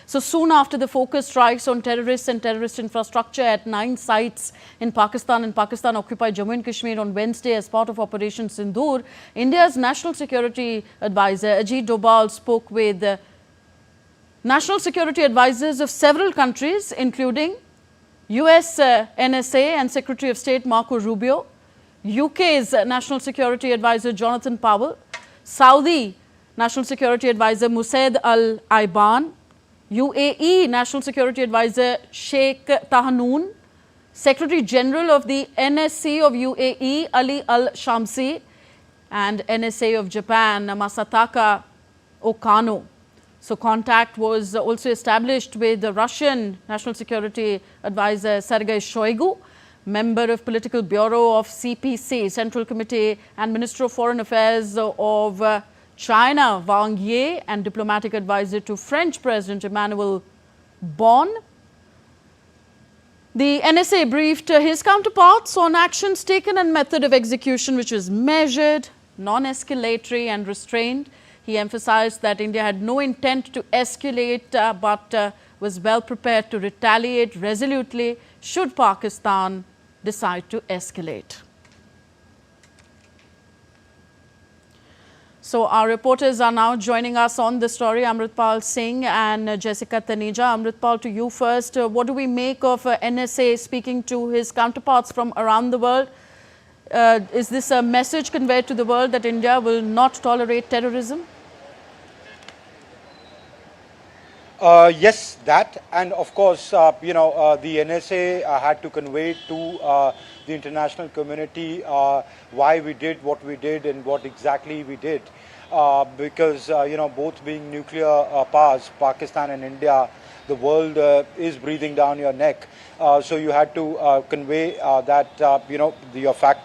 So soon after the focused strikes on terrorists and terrorist infrastructure at 9 sites in Pakistan and Pakistan-occupied Jammu and Kashmir on Wednesday as part of Operation Sindoor, India's National Security Advisor Ajit Doval spoke with national security advisors of several countries, including US NSA and Secretary of State Marco Rubio, UK's National Security Advisor Jonathan Powell, Saudi National Security Advisor Musaid Al-Aiban, UAE National Security Advisor Sheikh Tahanoon, Secretary General of the NSC of UAE Ali Al-Shamsi, and NSA of Japan Masataka Okano. So contact was also established with the Russian National Security Advisor Sergei Shoigu, member of Political Bureau of CPC, Central Committee, and Minister of Foreign Affairs of China, Wang Yi, and diplomatic advisor to French President Emmanuel Bon. The NSA briefed his counterparts on actions taken and method of execution, which was measured, non-escalatory and restrained. He emphasized that India had no intent to escalate, but was well prepared to retaliate resolutely should Pakistan decide to escalate. So our reporters are now joining us on the story, Amritpal Singh and Jessica Taneja. Amritpal, to you first. What do we make of NSA speaking to his counterparts from around the world? Is this a message conveyed to the world that India will not tolerate terrorism? Yes, that, and of course, the NSA had to convey to the international community why we did what we did and what exactly we did, because both being nuclear powers, Pakistan and India, the world is breathing down your neck. So you had to convey that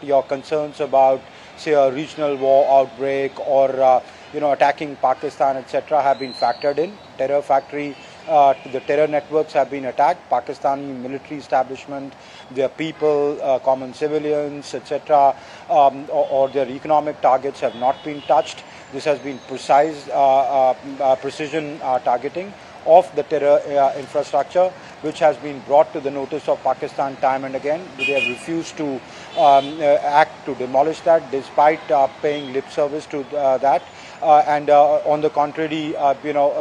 your concerns about, say, a regional war outbreak or attacking Pakistan, etc., have been factored in. Terror factory, the terror networks have been attacked. Pakistani military establishment, their people, common civilians, etc., or their economic targets have not been touched. This has been precision targeting of the terror infrastructure, which has been brought to the notice of Pakistan time and again. They have refused to act to demolish that, despite paying lip service to that. And on the contrary,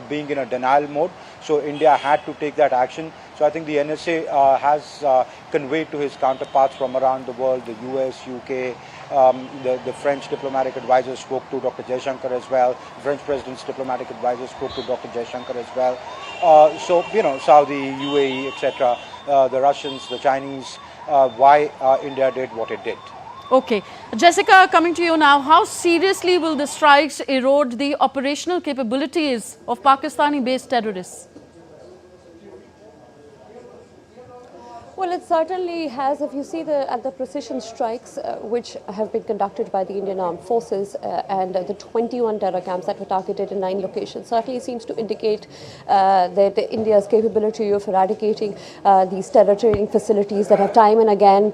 being in a denial mode. So India had to take that action. So I think the NSA has conveyed to his counterparts from around the world, the US, UK, the French diplomatic advisor spoke to Dr. Jaishankar as well. The French president's diplomatic advisor spoke to Dr. Jaishankar as well. Saudi, UAE, etc., the Russians, the Chinese, why India did what it did. Okay. Jessica, coming to you now, how seriously will the strikes erode the operational capabilities of Pakistani-based terrorists? Well, it certainly has. If you see the precision strikes which have been conducted by the Indian Armed Forces and the 21 terror camps that were targeted in 9 locations, certainly seems to indicate that India's capability of eradicating these terror training facilities that have time and again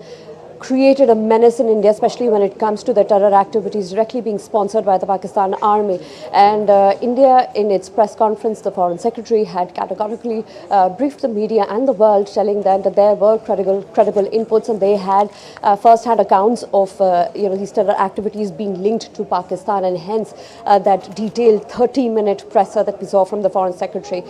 created a menace in India, especially when it comes to the terror activities directly being sponsored by the Pakistan army. And India, in its press conference, the Foreign Secretary had categorically briefed the media and the world, telling them that there were credible inputs, and they had first-hand accounts of these terror activities being linked to Pakistan, and hence that detailed 30-minute presser that we saw from the Foreign Secretary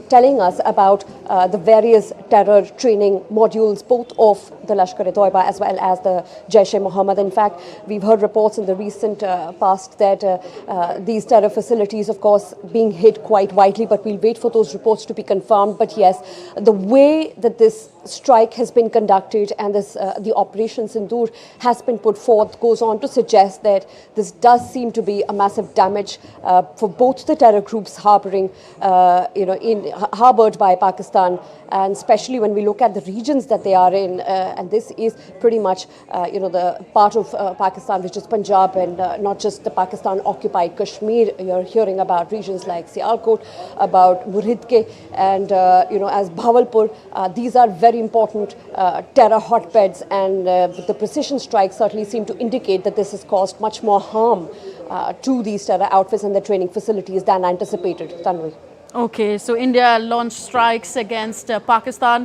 telling us about the various terror training modules, both of the Lashkar-e-Toiba as well as the Jaish-e-Mohammed. In fact, we've heard reports in the recent past that these terror facilities, of course, being hit quite widely, but we'll wait for those reports to be confirmed. But yes, the way that this strike has been conducted and this the Operation Sindoor has been put forth goes on to suggest that this does seem to be a massive damage for both the terror groups harboring, harbored by Pakistan, and especially when we look at the regions that they are in, and this is pretty much, the part of Pakistan which is Punjab, and not just the Pakistan-occupied Kashmir. You're hearing about regions like Sialkot, about Muridke, and as Bhavalpur. These are very important terror hotbeds, and the precision strikes certainly seem to indicate that this has caused much more harm to these terror outfits and their training facilities than anticipated. Tanvi. Okay, so India launched strikes against Pakistan.